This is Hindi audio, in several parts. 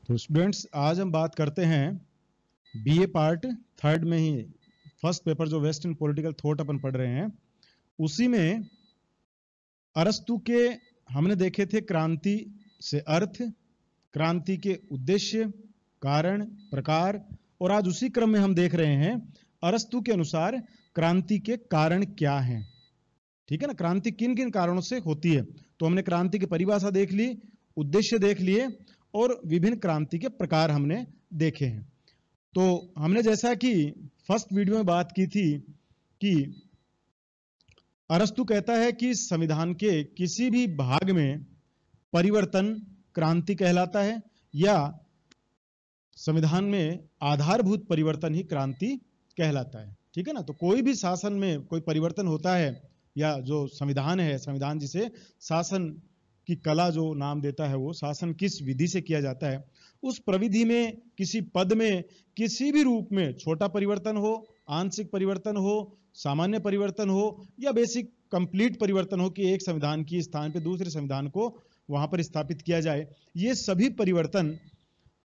तो स्टूडेंट्स आज हम बात करते हैं बीए पार्ट थर्ड में ही फर्स्ट पेपर जो वेस्टर्न पॉलिटिकल थॉट अपन पढ़ रहे हैं उसी में अरस्तु के हमने देखे थे क्रांति से अर्थ, क्रांति के उद्देश्य, कारण, प्रकार, और आज उसी क्रम में हम देख रहे हैं अरस्तु के अनुसार क्रांति के कारण क्या हैं। ठीक है ना, क्रांति किन किन कारणों से होती है। तो हमने क्रांति की परिभाषा देख ली, उद्देश्य देख लिए और विभिन्न क्रांति के प्रकार हमने देखे हैं। तो हमने जैसा कि फर्स्ट वीडियो में बात की थी कि अरस्तु कहता है कि संविधान के किसी भी भाग में परिवर्तन क्रांति कहलाता है या संविधान में आधारभूत परिवर्तन ही क्रांति कहलाता है। ठीक है ना, तो कोई भी शासन में कोई परिवर्तन होता है या जो संविधान है, संविधान जिसे शासन की कला जो नाम देता है, वो शासन किस विधि से किया जाता है, उस प्रविधि में किसी पद में किसी भी रूप में छोटा परिवर्तन हो, आंशिक परिवर्तन हो, सामान्य परिवर्तन हो या बेसिक कंप्लीट परिवर्तन हो कि एक संविधान की स्थान पे दूसरे संविधान को वहां पर स्थापित किया जाए, ये सभी परिवर्तन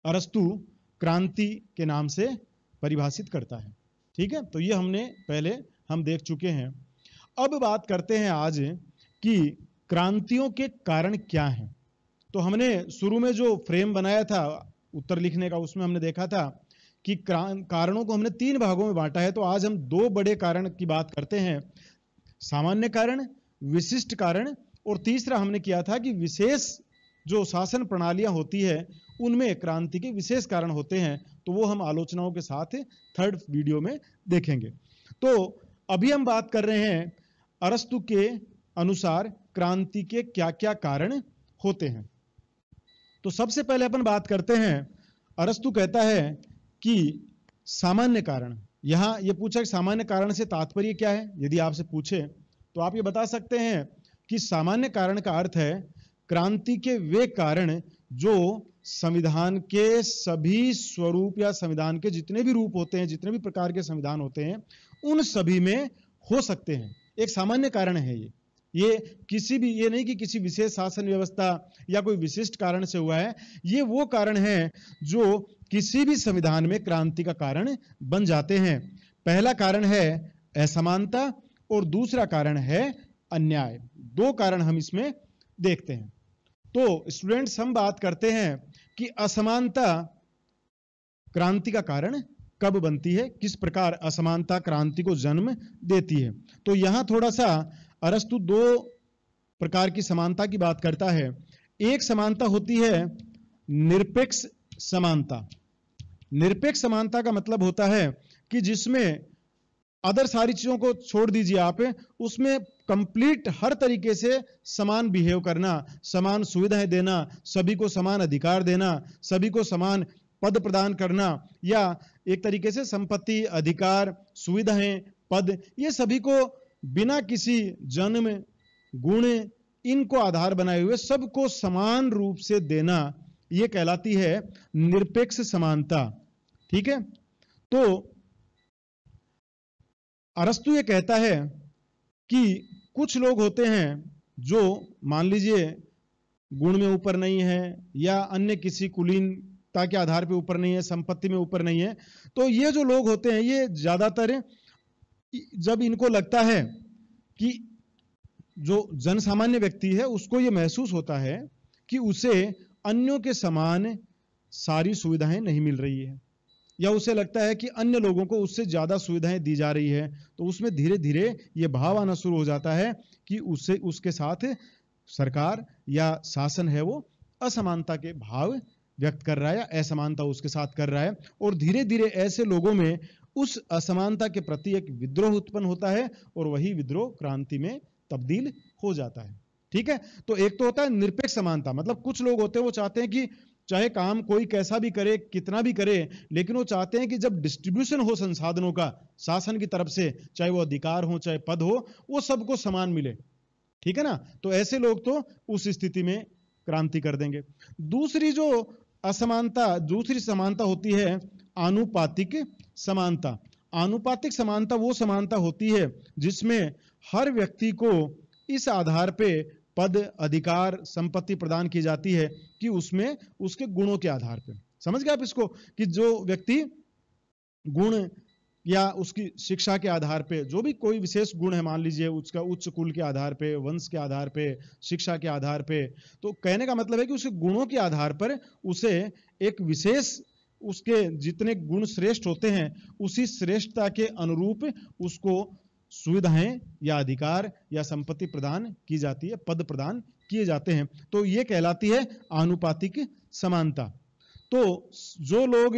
अरस्तु क्रांति के नाम से परिभाषित करता है। ठीक है, तो ये हमने पहले हम देख चुके हैं। अब बात करते हैं आज कि क्रांतियों के कारण क्या हैं। तो हमने शुरू में जो फ्रेम बनाया था उत्तर लिखने का, उसमें हमने देखा था कि कारणों को हमने 3 भागों में बांटा है। तो आज हम 2 बड़े कारण की बात करते हैं, सामान्य कारण, विशिष्ट कारण, और तीसरा हमने किया था कि विशेष जो शासन प्रणालियां होती है उनमें क्रांति के विशेष कारण होते हैं। तो वो हम आलोचनाओं के साथ थर्ड वीडियो में देखेंगे। तो अभी हम बात कर रहे हैं अरस्तु के अनुसार क्रांति के क्या क्या कारण होते हैं। तो सबसे पहले अपन बात करते हैं, अरस्तु कहता है कि सामान्य कारण। यहां ये पूछा कि सामान्य कारण से तात्पर्य क्या है। यदि आपसे पूछे तो आप ये बता सकते हैं कि सामान्य कारण का अर्थ है क्रांति के वे कारण जो संविधान के सभी स्वरूप या संविधान के जितने भी रूप होते हैं, जितने भी प्रकार के संविधान होते हैं, उन सभी में हो सकते हैं। एक सामान्य कारण है ये किसी भी, ये नहीं कि किसी विशेष शासन व्यवस्था या कोई विशिष्ट कारण से हुआ है, ये वो कारण है जो किसी भी संविधान में क्रांति का कारण बन जाते हैं। पहला कारण है असमानता और दूसरा कारण है अन्याय। 2 कारण हम इसमें देखते हैं। तो स्टूडेंट्स, हम बात करते हैं कि असमानता क्रांति का कारण कब बनती है, किस प्रकार असमानता क्रांति को जन्म देती है। तो यहां थोड़ा सा अरस्तु 2 प्रकार की समानता की बात करता है। एक समानता होती है निरपेक्ष समानता। निरपेक्ष समानता का मतलब होता है कि जिसमें अदर सारी चीजों को छोड़ दीजिए आप, उसमें कंप्लीट हर तरीके से समान बिहेव करना, समान सुविधाएं देना, सभी को समान अधिकार देना, सभी को समान पद प्रदान करना, या एक तरीके से संपत्ति, अधिकार, सुविधाएं, पद, ये सभी को बिना किसी जन्म, गुण, इनको आधार बनाए हुए सबको समान रूप से देना, यह कहलाती है निरपेक्ष समानता। ठीक है, तो अरस्तु ये कहता है कि कुछ लोग होते हैं जो मान लीजिए गुण में ऊपर नहीं है या अन्य किसी कुलीनता के आधार पे ऊपर नहीं है, संपत्ति में ऊपर नहीं है। तो ये जो लोग होते हैं, ये ज्यादातर जब इनको लगता है कि जो जनसामान्य व्यक्ति है उसको ये महसूस होता है कि उसे अन्यों के समान सारी सुविधाएं नहीं मिल रही है, या उसे लगता है कि अन्य लोगों को उससे ज्यादा सुविधाएं दी जा रही है, तो उसमें धीरे धीरे ये भाव आना शुरू हो जाता है कि उसके साथ सरकार या शासन है वो असमानता के भाव व्यक्त कर रहा है या असमानता उसके साथ कर रहा है। और धीरे धीरे ऐसे लोगों में उस असमानता के प्रति एक विद्रोह उत्पन्न होता है और वही विद्रोह क्रांति में तब्दील हो जाता है। ठीक है, तो एक तो होता है निरपेक्ष समानता, मतलब कुछ लोग होते हैं वो चाहते हैं कि चाहे काम कोई कैसा भी करे, कितना भी करे, लेकिन वो चाहते हैं कि जब डिस्ट्रीब्यूशन हो संसाधनों का शासन की तरफ से, चाहे वो अधिकार हो चाहे पद हो, वो सबको समान मिले। ठीक है ना, तो ऐसे लोग तो उस स्थिति में क्रांति कर देंगे। दूसरी जो असमानता, दूसरी समानता होती है आनुपातिक समानता। आनुपातिक समानता वो समानता होती है जिसमें हर व्यक्ति को इस आधार पे पद, अधिकार, संपत्ति प्रदान की जाती है कि उसमें उसके गुणों के आधार पर। समझ गए आप इसको, कि जो व्यक्ति गुण या उसकी शिक्षा के आधार पे, जो भी कोई विशेष गुण है, मान लीजिए उसका उच्च कुल के आधार पे, वंश के आधार पे, शिक्षा के आधार पे, तो कहने का मतलब है कि उसके गुणों के आधार पर उसे एक विशेष, उसके जितने गुण श्रेष्ठ होते हैं उसी श्रेष्ठता के अनुरूप उसको सुविधाएं या अधिकार या संपत्ति प्रदान की जाती है, पद प्रदान किए जाते हैं। तो ये कहलाती है आनुपातिक समानता। तो जो लोग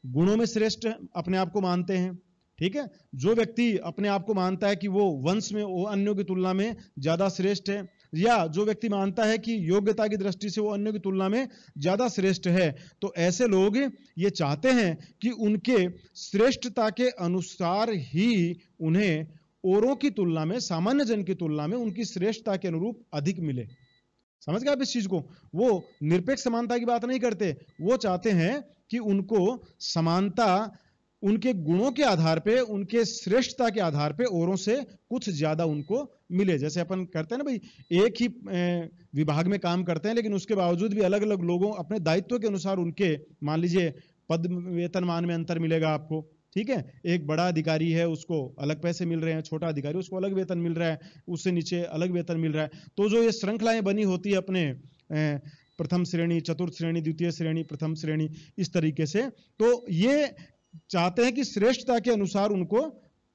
गुणों में श्रेष्ठ अपने आप को मानते हैं, ठीक है, जो व्यक्ति अपने आप को मानता है कि वो वंश में वो अन्यों की तुलना में ज्यादा श्रेष्ठ है, या जो व्यक्ति मानता है कि योग्यता की दृष्टि से वो अन्यों की तुलना में ज्यादा श्रेष्ठ है, तो ऐसे लोग ये चाहते हैं कि उनके श्रेष्ठता के अनुसार ही उन्हें औरों की तुलना में, सामान्य जन की तुलना में उनकी श्रेष्ठता के अनुरूप अधिक मिले। समझ गए आप इस चीज को? वो निरपेक्ष समानता की बात नहीं करते, वो चाहते हैं कि उनको समानता उनके गुणों के आधार पे, उनके श्रेष्ठता के आधार पे औरों से कुछ ज्यादा उनको मिले। जैसे अपन करते हैं ना भाई, एक ही विभाग में काम करते हैं लेकिन उसके बावजूद भी अलग अलग लोगों अपने दायित्व के अनुसार उनके, मान लीजिए पद वेतनमान में अंतर मिलेगा आपको, ठीक है, एक बड़ा अधिकारी है उसको अलग पैसे मिल रहे हैं, छोटा अधिकारी उसको अलग वेतन मिल रहा है, उससे नीचे अलग वेतन मिल रहा है। तो जो ये श्रृंखलाएं बनी होती है अपने प्रथम श्रेणी, चतुर्थ श्रेणी, द्वितीय श्रेणी, प्रथम श्रेणी, इस तरीके से, तो ये चाहते हैं कि श्रेष्ठता के अनुसार उनको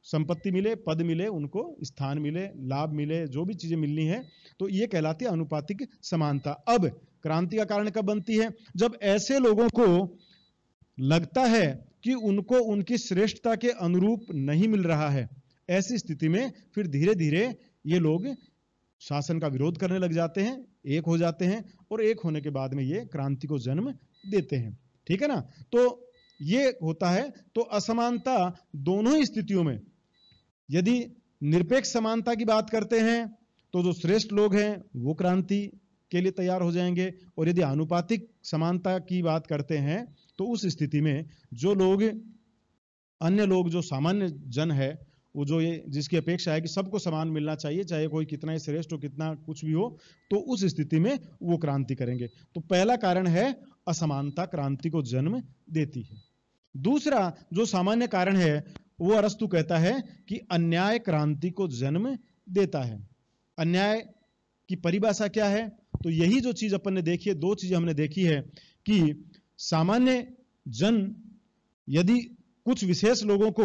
संपत्ति मिले, पद मिले, उनको स्थान मिले, लाभ मिले, जो भी चीजें मिलनी है, तो ये कहलाती है अनुपातिक समानता। अब क्रांति का कारण कब बनती है? जब ऐसे लोगों को लगता है कि उनको उनकी श्रेष्ठता के अनुरूप नहीं मिल रहा है। ऐसी स्थिति में फिर धीरे धीरे ये लोग शासन का विरोध करने लग जाते हैं, एक हो जाते हैं, और एक होने के बाद में ये क्रांति को जन्म देते हैं। ठीक है ना? तो ये होता है। तो असमानता दोनों ही स्थितियों में, यदि निरपेक्ष समानता की बात करते हैं तो जो श्रेष्ठ लोग हैं वो क्रांति के लिए तैयार हो जाएंगे, और यदि आनुपातिक समानता की बात करते हैं तो उस स्थिति में जो लोग, अन्य लोग, जो सामान्य जन है, वो जो ये जिसकी अपेक्षा है कि सबको समान मिलना चाहिए, चाहे कोई कितना ही श्रेष्ठ हो, कितना कुछ भी हो, तो उस स्थिति में वो क्रांति करेंगे। तो पहला कारण है असमानता क्रांति को जन्म देती है। दूसरा जो सामान्य कारण है वो अरस्तु कहता है कि अन्याय क्रांति को जन्म देता है। अन्याय की परिभाषा क्या है? तो यही जो चीज अपन ने देखी है, दो चीजें हमने देखी है कि सामान्य जन यदि कुछ विशेष लोगों को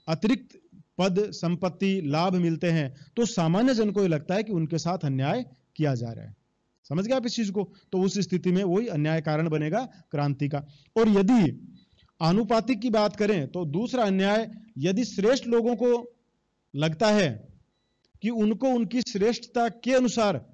अतिरिक्त पद, संपत्ति, लाभ मिलते हैं तो सामान्य जन को यह लगता है कि उनके साथ अन्याय किया जा रहा है। समझ गए आप इस चीज को? तो उस स्थिति में वही अन्याय कारण बनेगा क्रांति का। और यदि आनुपातिक की बात करें तो दूसरा अन्याय, यदि श्रेष्ठ लोगों को लगता है कि उनको उनकी श्रेष्ठता के अनुसार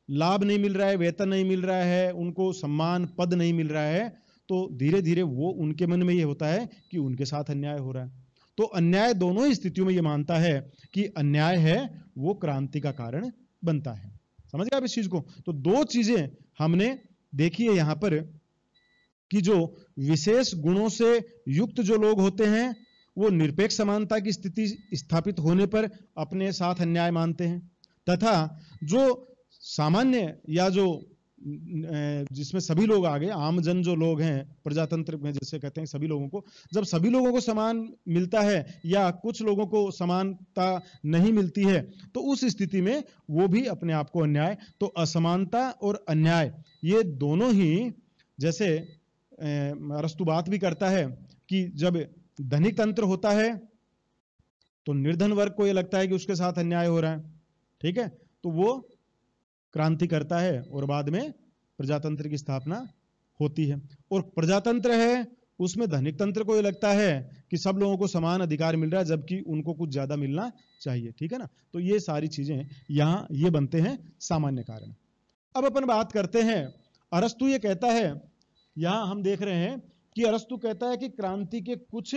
लाभ नहीं मिल रहा है, वेतन नहीं मिल रहा है, उनको सम्मान, पद नहीं मिल रहा है, तो धीरे धीरे वो उनके मन में ये होता है कि उनके साथ अन्याय हो रहा है। तो अन्याय दोनों ही स्थितियों में ये मानता है कि अन्याय है वो क्रांति का कारण बनता है। समझ गए आप इस चीज को? तो दो चीजें हमने देखी है यहां पर कि जो विशेष गुणों से युक्त जो लोग होते हैं वो निरपेक्ष समानता की स्थिति स्थापित होने पर अपने साथ अन्याय मानते हैं, तथा जो सामान्य या जो जिसमें सभी लोग आ गए, आम जन जो लोग हैं, प्रजातंत्र में जैसे कहते हैं सभी लोगों को, जब सभी लोगों को समान मिलता है या कुछ लोगों को समानता नहीं मिलती है तो उस स्थिति में वो भी अपने आप को अन्याय। तो असमानता और अन्याय ये दोनों ही, जैसे अरस्तु बात भी करता है कि जब धनिक तंत्र होता है तो निर्धन वर्ग को यह लगता है कि उसके साथ अन्याय हो रहा है, ठीक है, तो वो क्रांति करता है और बाद में प्रजातंत्र की स्थापना होती है। और प्रजातंत्र है उसमें धनिक तंत्र को यह लगता है कि सब लोगों को समान अधिकार मिल रहा है जबकि उनको कुछ ज्यादा मिलना चाहिए। ठीक है ना? तो ये सारी चीजें यहां ये बनते हैं सामान्य कारण। अब अपन बात करते हैं, अरस्तु ये कहता है, यहां हम देख रहे हैं कि अरस्तु कहता है कि क्रांति के कुछ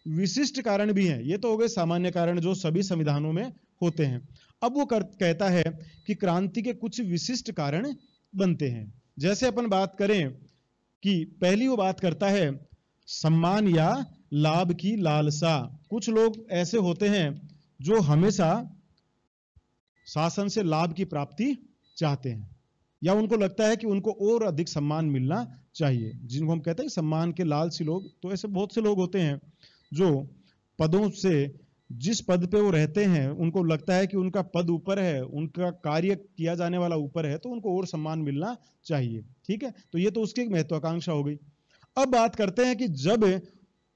विशिष्ट कारण भी हैं। ये तो हो गए सामान्य कारण जो सभी संविधानों में होते हैं। अब वो कहता है कि क्रांति के कुछ विशिष्ट कारण बनते हैं। जैसे अपन बात करें कि पहली वो बात करता है सम्मान या लाभ की लालसा। कुछ लोग ऐसे होते हैं जो हमेशा शासन से लाभ की प्राप्ति चाहते हैं, या उनको लगता है कि उनको और अधिक सम्मान मिलना चाहिए, जिनको हम कहते हैं सम्मान के लालची लोग। तो ऐसे बहुत से लोग होते हैं जो पदों से, जिस पद पे वो रहते हैं, उनको लगता है कि उनका पद ऊपर है, उनका कार्य किया जाने वाला ऊपर है, तो उनको और सम्मान मिलना चाहिए। ठीक है, तो ये तो उसकी एक महत्वाकांक्षा हो गई। अब बात करते हैं कि जब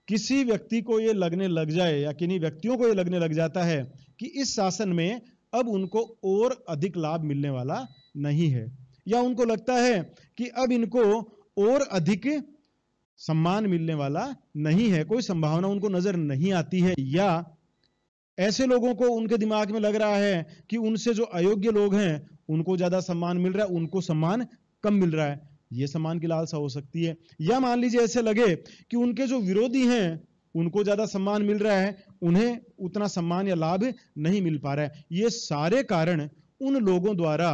किसी व्यक्ति को ये लगने लग जाए या किन्हीं व्यक्तियों को ये लगने लग जाता है कि इस शासन में अब उनको और अधिक लाभ मिलने वाला नहीं है, या उनको लगता है कि अब इनको और अधिक सम्मान मिलने वाला नहीं है, कोई संभावना उनको नजर नहीं आती है, या ऐसे लोगों को उनके दिमाग में लग रहा है कि उनसे जो अयोग्य लोग हैं उनको ज्यादा सम्मान मिल रहा है, उनको सम्मान कम मिल रहा है, ये सम्मान की लालसा हो सकती है। या मान लीजिए ऐसे लगे कि उनके जो विरोधी हैं उनको ज्यादा सम्मान मिल रहा है, उन्हें उतना सम्मान या लाभ नहीं मिल पा रहा है। ये सारे कारण उन लोगों द्वारा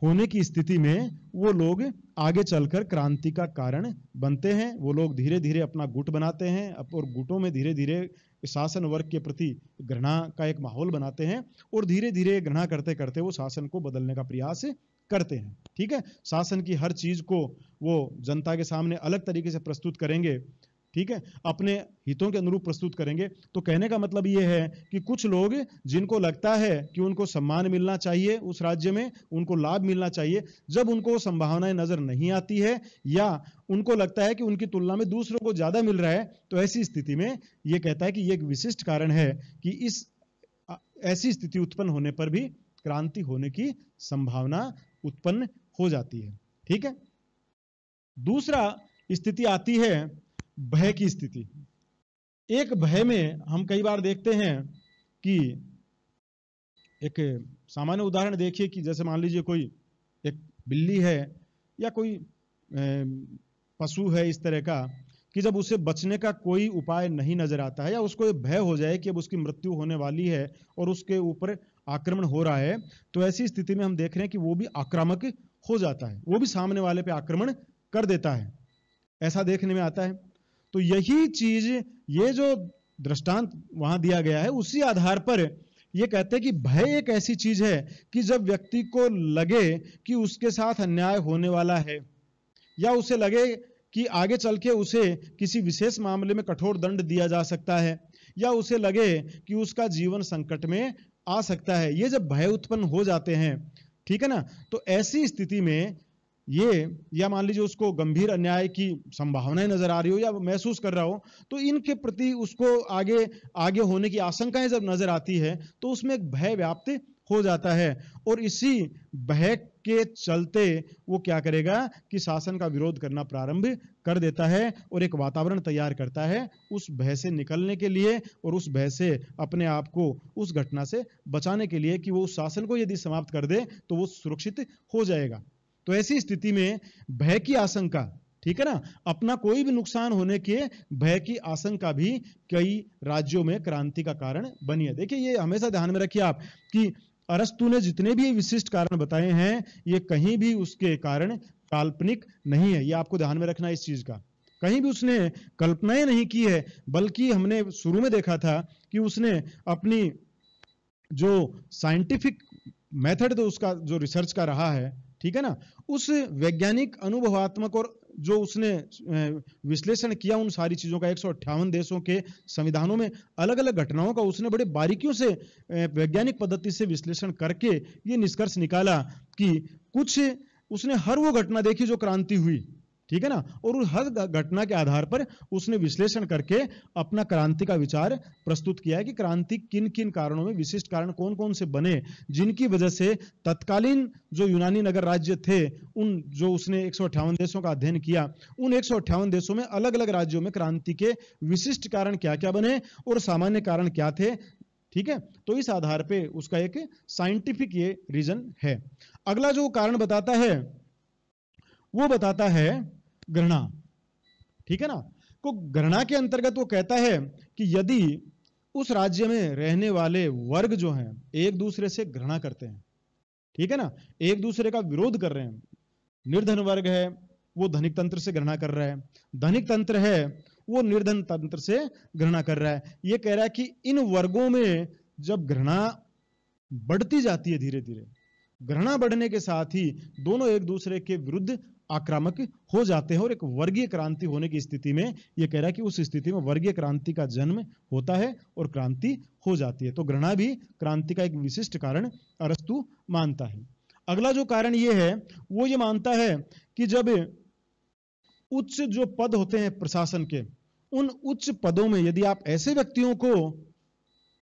होने की स्थिति में वो लोग आगे चलकर क्रांति का कारण बनते हैं। वो लोग धीरे धीरे अपना गुट बनाते हैं और गुटों में धीरे धीरे शासन वर्ग के प्रति घृणा का एक माहौल बनाते हैं, और धीरे धीरे घृणा करते करते वो शासन को बदलने का प्रयास करते हैं। ठीक है, शासन की हर चीज को वो जनता के सामने अलग तरीके से प्रस्तुत करेंगे, ठीक है, अपने हितों के अनुरूप प्रस्तुत करेंगे। तो कहने का मतलब ये है कि कुछ लोग जिनको लगता है कि उनको सम्मान मिलना चाहिए उस राज्य में, उनको लाभ मिलना चाहिए, जब उनको संभावनाएं नजर नहीं आती है या उनको लगता है कि उनकी तुलना में दूसरों को ज्यादा मिल रहा है, तो ऐसी स्थिति में यह कहता है कि यह एक विशिष्ट कारण है कि इस ऐसी स्थिति उत्पन्न होने पर भी क्रांति होने की संभावना उत्पन्न हो जाती है। ठीक है, दूसरा स्थिति आती है भय की स्थिति। एक भय में हम कई बार देखते हैं कि एक सामान्य उदाहरण देखिए कि जैसे मान लीजिए कोई एक बिल्ली है या कोई पशु है इस तरह का, कि जब उसे बचने का कोई उपाय नहीं नजर आता है या उसको भय हो जाए कि अब उसकी मृत्यु होने वाली है और उसके ऊपर आक्रमण हो रहा है, तो ऐसी स्थिति में हम देख रहे हैं कि वो भी आक्रामक हो जाता है, वो भी सामने वाले पे आक्रमण कर देता है, ऐसा देखने में आता है। तो यही चीज, ये जो दृष्टांत वहां दिया गया है, उसी आधार पर ये कहते हैं कि भय एक ऐसी चीज है कि जब व्यक्ति को लगे कि उसके साथ अन्याय होने वाला है, या उसे लगे कि आगे चल के उसे किसी विशेष मामले में कठोर दंड दिया जा सकता है, या उसे लगे कि उसका जीवन संकट में आ सकता है, ये जब भय उत्पन्न हो जाते हैं, ठीक है ना, तो ऐसी स्थिति में ये, या मान लीजिए उसको गंभीर अन्याय की संभावनाएं नजर आ रही हो या महसूस कर रहा हो, तो इनके प्रति उसको आगे आगे होने की आशंकाएं जब नजर आती है तो उसमें एक भय व्याप्त हो जाता है, और इसी भय के चलते वो क्या करेगा कि शासन का विरोध करना प्रारंभ कर देता है और एक वातावरण तैयार करता है उस भय से निकलने के लिए और उस भय से अपने आप को उस घटना से बचाने के लिए कि वो उस शासन को यदि समाप्त कर दे तो वो सुरक्षित हो जाएगा। तो ऐसी स्थिति में भय की आशंका, ठीक है ना, अपना कोई भी नुकसान होने के भय की आशंका भी कई राज्यों में क्रांति का कारण बनी है। देखिए, ये हमेशा ध्यान में रखिए आप कि अरस्तु ने जितने भी विशिष्ट कारण बताए हैं, ये कहीं भी उसके कारण काल्पनिक नहीं है। ये आपको ध्यान में रखना इस चीज का, कहीं भी उसने कल्पनाएं नहीं की है, बल्कि हमने शुरू में देखा था कि उसने अपनी जो साइंटिफिक मेथड तो उसका जो रिसर्च का रहा है, ठीक है ना, उस वैज्ञानिक अनुभवात्मक और जो उसने विश्लेषण किया उन सारी चीजों का, 158 देशों के संविधानों में अलग अलग घटनाओं का उसने बड़े बारीकियों से वैज्ञानिक पद्धति से विश्लेषण करके ये निष्कर्ष निकाला कि कुछ उसने हर वो घटना देखी जो क्रांति हुई, ठीक है ना, और हर घटना के आधार पर उसने विश्लेषण करके अपना क्रांति का विचार प्रस्तुत किया है कि क्रांति किन किन कारणों में, विशिष्ट कारण कौन कौन से बने जिनकी वजह से तत्कालीन जो यूनानी नगर राज्य थे, उन जो उसने 158 देशों का अध्ययन किया, उन 158 देशों में अलग अलग राज्यों में क्रांति के विशिष्ट कारण क्या क्या बने और सामान्य कारण क्या थे। ठीक है, तो इस आधार पे उसका एक साइंटिफिक ये रीजन है। अगला जो कारण बताता है वो बताता है घृणा, ठीक है ना, तो घृणा के अंतर्गत वो कहता है कि यदि उस राज्य में रहने वाले वर्ग जो हैं एक दूसरे से घृणा करते हैं, ठीक है ना, एक दूसरे का विरोध कर रहे हैं, निर्धन वर्ग है वो धनिक तंत्र से घृणा कर रहा है, धनिक तंत्र है वो निर्धन तंत्र से घृणा कर रहा है, ये कह रहा है कि इन वर्गों में जब घृणा बढ़ती जाती है धीरे धीरे, घृणा बढ़ने के साथ ही दोनों एक दूसरे के विरुद्ध आक्रामक हो जाते हैं और एक वर्गीय क्रांति होने की स्थिति में यह कह रहा है कि उस स्थिति में वर्गीय क्रांति का जन्म होता है और क्रांति हो जाती है। तो घृणा भी क्रांति का एक विशिष्ट कारण अरस्तु मानता है। अगला जो कारण यह है वो ये मानता है कि जब उच्च जो पद होते हैं प्रशासन के, उन उच्च पदों में यदि आप ऐसे व्यक्तियों को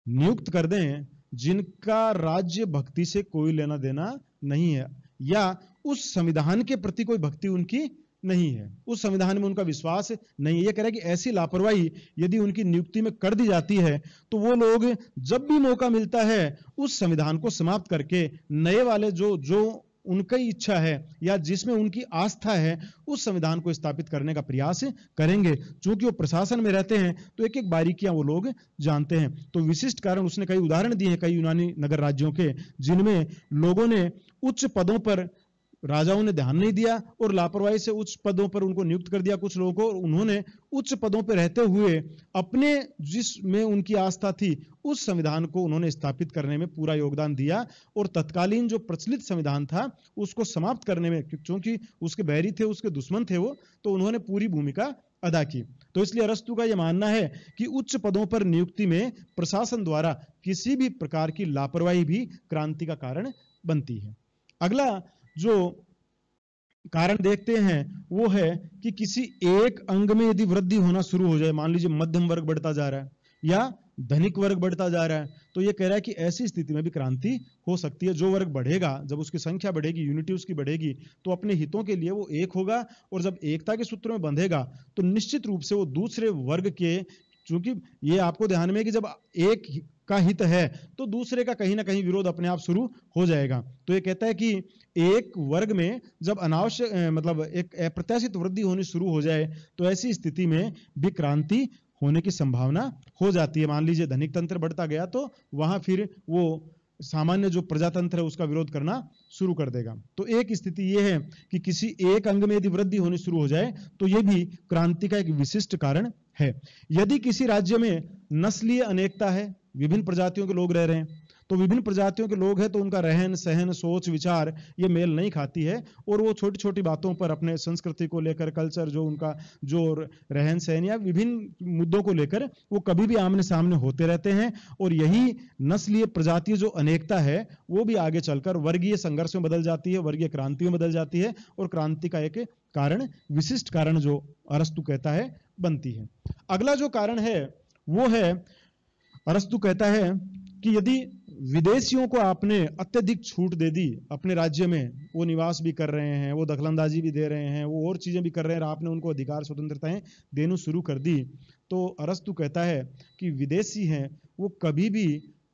नियुक्त कर दें जिनका राज्य भक्ति से कोई लेना देना नहीं है या उस संविधान के प्रति कोई भक्ति उनकी नहीं है, उस संविधान में उनका विश्वास नहीं है, यह कह रहा है कि ऐसी लापरवाही यदि उनकी नियुक्ति में कर दी जाती है तो वो लोग जब भी मौका मिलता है उस संविधान को समाप्त करके नए वाले जो उनकी इच्छा है या जिसमें उनकी आस्था है उस संविधान को स्थापित करने का प्रयास करेंगे। चूंकि वो प्रशासन में रहते हैं तो एक एक बारीकियां वो लोग जानते हैं। तो विशिष्ट कारण उसने कई उदाहरण दिए हैं कई यूनानी नगर राज्यों के, जिनमें लोगों ने उच्च पदों पर, राजाओं ने ध्यान नहीं दिया और लापरवाही से उच्च पदों पर उनको नियुक्त कर दिया कुछ लोगों को। उन्होंने उच्च पदों पर रहते हुए अपने जिसमें उनकी आस्था थी उस संविधान को उन्होंने स्थापित करने में पूरा योगदान दिया और तत्कालीन जो प्रचलित संविधान था उसको समाप्त करने में, क्योंकि उसके बैरी थे, उसके दुश्मन थे वो, तो उन्होंने पूरी भूमिका अदा की। तो इसलिए अरस्तु का यह मानना है कि उच्च पदों पर नियुक्ति में प्रशासन द्वारा किसी भी प्रकार की लापरवाही भी क्रांति का कारण बनती है। अगला जो कारण देखते हैं वो है कि किसी एक अंग में यदि वृद्धि होना शुरू हो जाए, मान लीजिए मध्यम वर्ग बढ़ता जा रहा है या धनिक वर्ग बढ़ता जा रहा है, तो ये कह रहा है कि ऐसी स्थिति में भी क्रांति हो सकती है। जो वर्ग बढ़ेगा, जब उसकी संख्या बढ़ेगी, यूनिटी उसकी बढ़ेगी, तो अपने हितों के लिए वो एक होगा और जब एकता के सूत्र में बंधेगा तो निश्चित रूप से वो दूसरे वर्ग के, चूंकि ये आपको ध्यान में है कि जब एक का हित है तो दूसरे का कहीं ना कहीं विरोध अपने आप शुरू हो जाएगा। तो ये कहता है कि एक वर्ग में जब अनावश्यक मतलब एक अप्रत्याशित वृद्धि होनी शुरू हो जाए तो ऐसी स्थिति में भी क्रांति होने की संभावना हो जाती है। मान लीजिए धनिक तंत्र बढ़ता गया तो वहां फिर वो सामान्य जो प्रजातंत्र है उसका विरोध करना शुरू कर देगा। तो एक स्थिति यह है कि किसी एक अंग में यदि वृद्धि होनी शुरू हो जाए तो यह भी क्रांति का एक विशिष्ट कारण है। यदि किसी राज्य में नस्लीय अनेकता है, विभिन्न प्रजातियों के लोग रह रहे हैं, तो विभिन्न प्रजातियों के लोग हैं तो उनका रहन सहन, सोच, विचार ये मेल नहीं खाती है और वो छोटी छोटी बातों पर अपने संस्कृति को लेकर, कल्चर जो उनका जो रहन सहन या विभिन्न मुद्दों को लेकर वो कभी भी आमने सामने होते रहते हैं और यही नस्लीय प्रजातीय जो अनेकता है वो भी आगे चलकर वर्गीय संघर्ष में बदल जाती है, वर्गीय क्रांति में बदल जाती है और क्रांति का एक कारण, विशिष्ट कारण जो अरस्तु कहता है बनती है। अगला जो कारण है वो है, अरस्तु कहता है कि यदि विदेशियों को आपने अत्यधिक छूट दे दी अपने राज्य में, वो निवास भी कर रहे हैं, वो दखलंदाजी भी दे रहे हैं, वो और चीजें भी कर रहे हैं, आपने उनको अधिकार स्वतंत्रताएं देना शुरू कर दी, तो अरस्तु कहता है कि विदेशी हैं वो कभी भी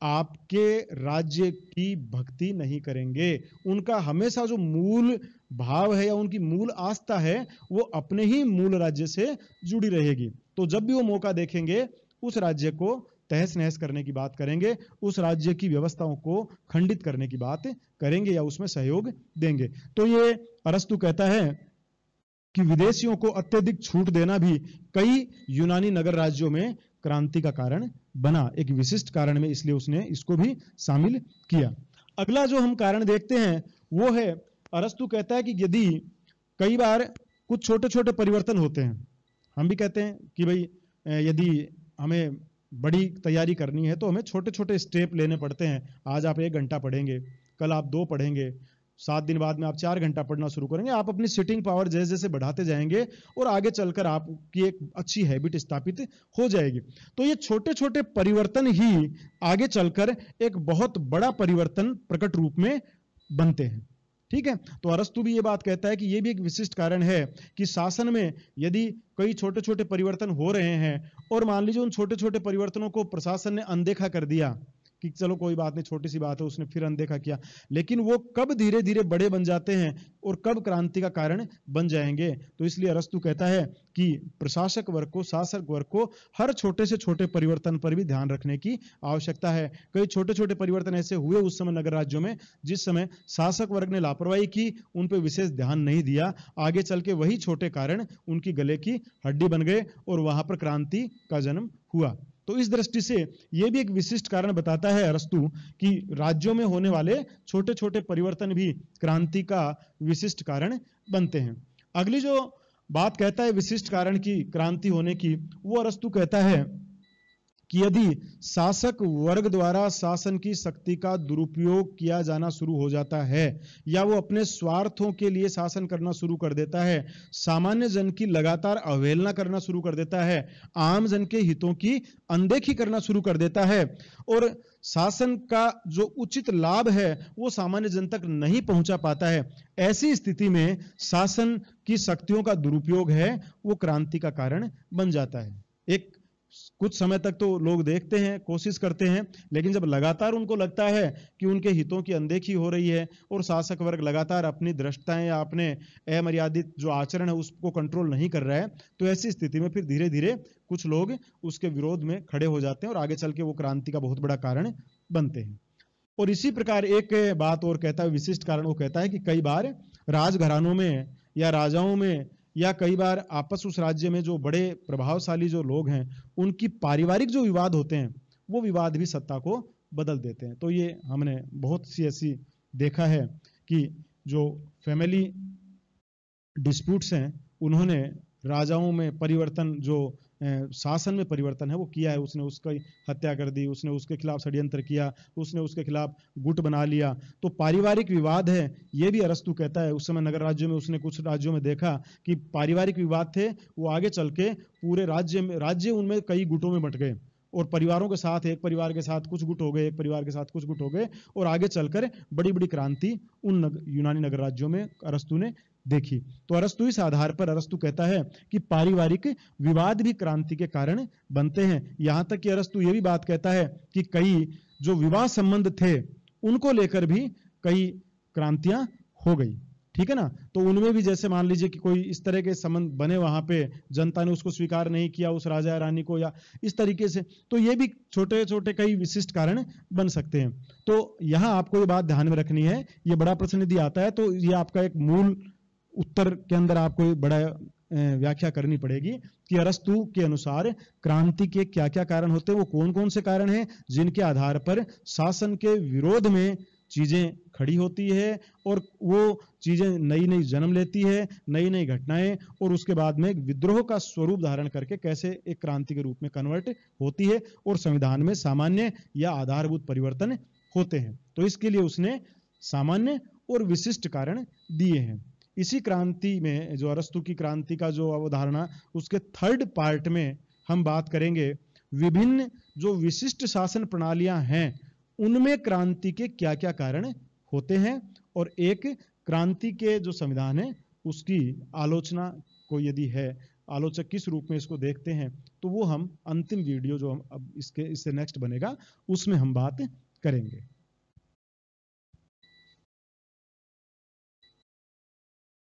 आपके राज्य की भक्ति नहीं करेंगे। उनका हमेशा जो मूल भाव है या उनकी मूल आस्था है वो अपने ही मूल राज्य से जुड़ी रहेगी। तो जब भी वो मौका देखेंगे उस राज्य को तहस नहस करने की बात करेंगे, उस राज्य की व्यवस्थाओं को खंडित करने की बात करेंगे या उसमें सहयोग देंगे। तो ये अरस्तु कहता है कि विदेशियों को अत्यधिक छूट देना भी कई यूनानी नगर राज्यों में क्रांति का कारण बना, एक विशिष्ट कारण में, इसलिए उसने इसको भी शामिल किया। अगला जो हम कारण देखते हैं वो है, अरस्तु कहता है कि यदि कई बार कुछ छोटे छोटे परिवर्तन होते हैं, हम भी कहते हैं कि भाई यदि हमें बड़ी तैयारी करनी है तो हमें छोटे छोटे स्टेप लेने पड़ते हैं। आज आप 1 घंटा पढ़ेंगे, कल आप 2 पढ़ेंगे, 7 दिन बाद में आप 4 घंटा पढ़ना शुरू करेंगे। आप अपनी सिटिंग पावर जैसे जैसे बढ़ाते जाएंगे और आगे चलकर आपकी एक अच्छी हैबिट स्थापित हो जाएगी। तो ये छोटे छोटे परिवर्तन ही आगे चलकर एक बहुत बड़ा परिवर्तन प्रकट रूप में बनते हैं। ठीक है, तो अरस्तु भी ये बात कहता है कि ये भी एक विशिष्ट कारण है कि शासन में यदि कई छोटे छोटे परिवर्तन हो रहे हैं और मान लीजिए उन छोटे छोटे परिवर्तनों को प्रशासन ने अनदेखा कर दिया कि चलो कोई बात नहीं, छोटी सी बात है, उसने फिर अनदेखा किया, लेकिन वो कब धीरे धीरे बड़े बन जाते हैं और कब क्रांति का कारण बन जाएंगे। तो इसलिए अरस्तु कहता है कि प्रशासक वर्ग को, शासक वर्ग को हर छोटे से छोटे परिवर्तन पर भी ध्यान रखने की आवश्यकता है। कई छोटे छोटे परिवर्तन ऐसे हुए उस समय नगर राज्यों में जिस समय शासक वर्ग ने लापरवाही की, उन पर विशेष ध्यान नहीं दिया, आगे चल के वही छोटे कारण उनकी गले की हड्डी बन गए और वहां पर क्रांति का जन्म हुआ। तो इस दृष्टि से यह भी एक विशिष्ट कारण बताता है अरस्तु कि राज्यों में होने वाले छोटे छोटे परिवर्तन भी क्रांति का विशिष्ट कारण बनते हैं। अगली जो बात कहता है विशिष्ट कारण की क्रांति होने की, वो अरस्तु कहता है कि यदि शासक वर्ग द्वारा शासन की शक्ति का दुरुपयोग किया जाना शुरू हो जाता है या वो अपने स्वार्थों के लिए शासन करना शुरू कर देता है, सामान्य जन की लगातार अवहेलना करना शुरू कर देता है, आम जन के हितों की अनदेखी करना शुरू कर देता है और शासन का जो उचित लाभ है वो सामान्य जन तक नहीं पहुंचा पाता है, ऐसी स्थिति में शासन की शक्तियों का दुरुपयोग है वो क्रांति का कारण बन जाता है। एक कुछ समय तक तो लोग देखते हैं, कोशिश करते हैं, लेकिन जब लगातार उनको लगता है कि उनके हितों की अनदेखी हो रही है और शासक वर्ग लगातार अपनी दृष्टताएं या अपने अमर्यादित जो आचरण है उसको कंट्रोल नहीं कर रहा है, तो ऐसी स्थिति में फिर धीरे धीरे कुछ लोग उसके विरोध में खड़े हो जाते हैं और आगे चल के वो क्रांति का बहुत बड़ा कारण बनते हैं। और इसी प्रकार एक बात और कहता है विशिष्ट कारण, वो कहता है कि कई बार राजघरानों में या राजाओं में या कई बार आपस उस राज्य में जो बड़े प्रभावशाली जो लोग हैं उनकी पारिवारिक जो विवाद होते हैं वो विवाद भी सत्ता को बदल देते हैं। तो ये हमने बहुत सी ऐसी देखा है कि जो फैमिली डिस्प्यूट्स हैं उन्होंने राजाओं में परिवर्तन, जो शासन में परिवर्तन है वो किया है। उसने उसकी हत्या कर दी, उसने उसके खिलाफ षड्यंत्र किया, उसने उसके खिलाफ गुट बना लिया। तो पारिवारिक विवाद है, ये भी अरस्तु कहता है। उस समय नगर राज्यों में उसने कुछ राज्यों में देखा कि पारिवारिक विवाद थे, वो आगे चल के पूरे राज्य उनमें कई गुटों में बंट गए और परिवारों के साथ, एक परिवार के साथ कुछ गुट हो गए, एक परिवार के साथ कुछ गुट हो गए और आगे चलकर बड़ी बड़ी क्रांति उन यूनानी नगर राज्यों में अरस्तु ने देखी। तो अरस्तु इस आधार पर अरस्तु कहता है कि पारिवारिक विवाद भी क्रांति के कारण बनते हैं। यहां तक कि अरस्तु यह भी बात कहता है कि कई जो विवाह संबंध थे उनको लेकर भी कई क्रांतियां हो गई, ठीक है ना। तो उनमें भी जैसे मान लीजिए कि कोई इस तरह के संबंध बने वहां पे, जनता ने उसको स्वीकार नहीं किया उस राजा या रानी को या इस तरीके से, तो ये भी छोटे छोटे कई विशिष्ट कारण बन सकते हैं। तो यहां आपको ये बात ध्यान में रखनी है, ये बड़ा प्रश्न यदि आता है तो ये आपका एक मूल उत्तर के अंदर आपको बड़ा व्याख्या करनी पड़ेगी कि अरस्तु के अनुसार क्रांति के क्या क्या कारण होते हैं, वो कौन कौन से कारण हैं जिनके आधार पर शासन के विरोध में चीजें खड़ी होती है और वो चीजें नई नई जन्म लेती है, नई नई घटनाएं, और उसके बाद में एक विद्रोह का स्वरूप धारण करके कैसे एक क्रांति के रूप में कन्वर्ट होती है और संविधान में सामान्य या आधारभूत परिवर्तन होते हैं। तो इसके लिए उसने सामान्य और विशिष्ट कारण दिए हैं। इसी क्रांति में जो अरस्तु की क्रांति का जो अवधारणा, उसके थर्ड पार्ट में हम बात करेंगे विभिन्न जो विशिष्ट शासन प्रणालियां हैं उनमें क्रांति के क्या क्या कारण होते हैं, और एक क्रांति के जो संविधान है उसकी आलोचना को यदि है, आलोचक किस रूप में इसको देखते हैं, तो वो हम अंतिम वीडियो जो हम अब इससे नेक्स्ट बनेगा उसमें हम बात करेंगे।